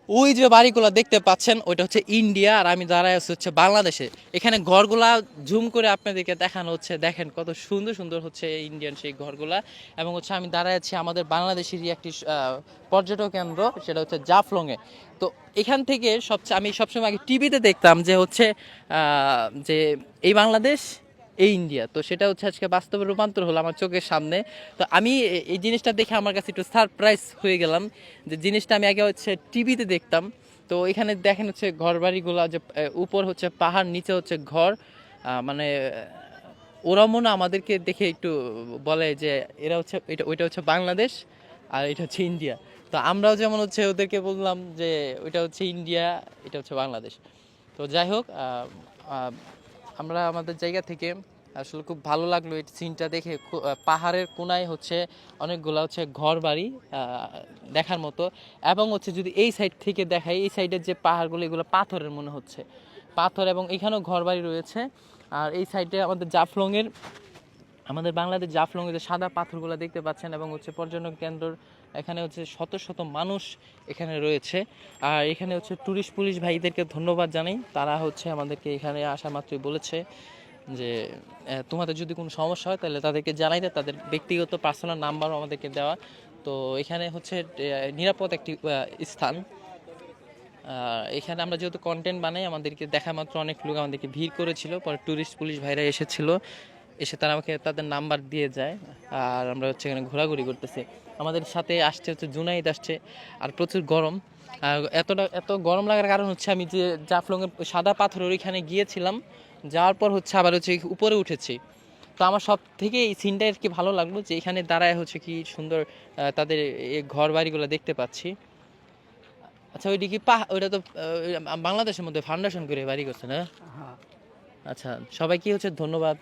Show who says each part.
Speaker 1: ওই যে বাড়িগুলো দেখতে পাচ্ছেন ওইটা হচ্ছে ইন্ডিয়া, আর আমি দাঁড়ায় আছি হচ্ছে বাংলাদেশে। এখানে ঘরগুলা জুম করে আপনাদেরকে দেখানো হচ্ছে, দেখেন কত সুন্দর সুন্দর হচ্ছে ইন্ডিয়ান সেই ঘরগুলা। এবং হচ্ছে আমি দাঁড়ায় আছি আমাদের বাংলাদেশেরই একটি পর্যটক কেন্দ্র, সেটা হচ্ছে জাফলংয়ে। তো এখান থেকে সবচেয়ে আমি সবসময় আগে টিভিতে দেখতাম যে হচ্ছে যে এই বাংলাদেশ এই ইন্ডিয়া, তো সেটা হচ্ছে আজকে বাস্তবে রূপান্তর হলো আমার চোখের সামনে। তো আমি এই জিনিসটা দেখে আমার কাছে একটু সারপ্রাইজ হয়ে গেলাম, যে জিনিসটা আমি আগে হচ্ছে টিভিতে দেখতাম। তো এখানে দেখেন হচ্ছে ঘর বাড়িগুলো, যে উপর হচ্ছে পাহাড়, নিচে হচ্ছে ঘর। মানে ওরা মনে হয় আমাদেরকে দেখে একটু বলে যে এরা হচ্ছে এটা, ওইটা হচ্ছে বাংলাদেশ আর এটা হচ্ছে ইন্ডিয়া। তো আমরাও যেমন হচ্ছে ওদেরকে বললাম যে ওইটা হচ্ছে ইন্ডিয়া, এটা হচ্ছে বাংলাদেশ। তো যাই হোক, আহ, আমরা আমাদের জায়গা থেকে আসলে খুব ভালো লাগলো এই সিনটা দেখে। পাহাড়ের কোনায় হচ্ছে অনেকগুলো হচ্ছে ঘর বাড়ি দেখার মতো। এবং হচ্ছে যদি এই সাইড থেকে দেখাই, এই সাইডের যে পাহাড়গুলো এগুলো পাথরের মনে হচ্ছে, পাথর, এবং এখানেও ঘর বাড়ি রয়েছে। আর এই সাইডে আমাদের জাফলংয়ের, আমাদের বাংলাদেশ জাফলংয়ে যে সাদা পাথরগুলো দেখতে পাচ্ছেন, এবং হচ্ছে পর্যটন কেন্দ্র, এখানে হচ্ছে শত শত মানুষ এখানে রয়েছে। আর এখানে হচ্ছে ট্যুরিস্ট পুলিশ ভাইদেরকে ধন্যবাদ জানাই, তারা হচ্ছে আমাদেরকে এখানে আসা মাত্রই বলেছে যে তোমাদের যদি কোনো সমস্যা হয় তাহলে তাদেরকে জানাইতে, তাদের ব্যক্তিগত পার্সোনাল নাম্বারও আমাদেরকে দেওয়া। তো এখানে হচ্ছে নিরাপদ একটি স্থান। এখানে আমরা যেহেতু কন্টেন্ট বানাই, আমাদেরকে দেখা মাত্র অনেক লোক আমাদেরকে ভিড় করেছিল, পরে ট্যুরিস্ট পুলিশ ভাইরা এসেছিল, এসে তারা আমাকে তাদের নাম্বার দিয়ে যায়। আর আমরা হচ্ছে এখানে ঘোরাঘুরি করতেছি। আমাদের সাথে আসছে হচ্ছে জুনাইদ আসছে। আর প্রচুর গরম। আর এত গরম লাগার কারণ হচ্ছে আমি যে জাফলংয়ের সাদা পাথরের ওইখানে গিয়েছিলাম, যাওয়ার পর হচ্ছে আবার হচ্ছে উপরে উঠেছি। তো আমার সব থেকে এই সিনটা আর কি ভালো লাগলো, যে এখানে দাঁড়ায় হচ্ছে কি সুন্দর তাদের এই ঘর বাড়িগুলো দেখতে পাচ্ছি। আচ্ছা, ওইটা কি ওইটা তো বাংলাদেশের মধ্যে ফাউন্ডেশন করে বাড়ি করছে না?
Speaker 2: হ্যাঁ।
Speaker 1: আচ্ছা, সবাইকে হচ্ছে ধন্যবাদ।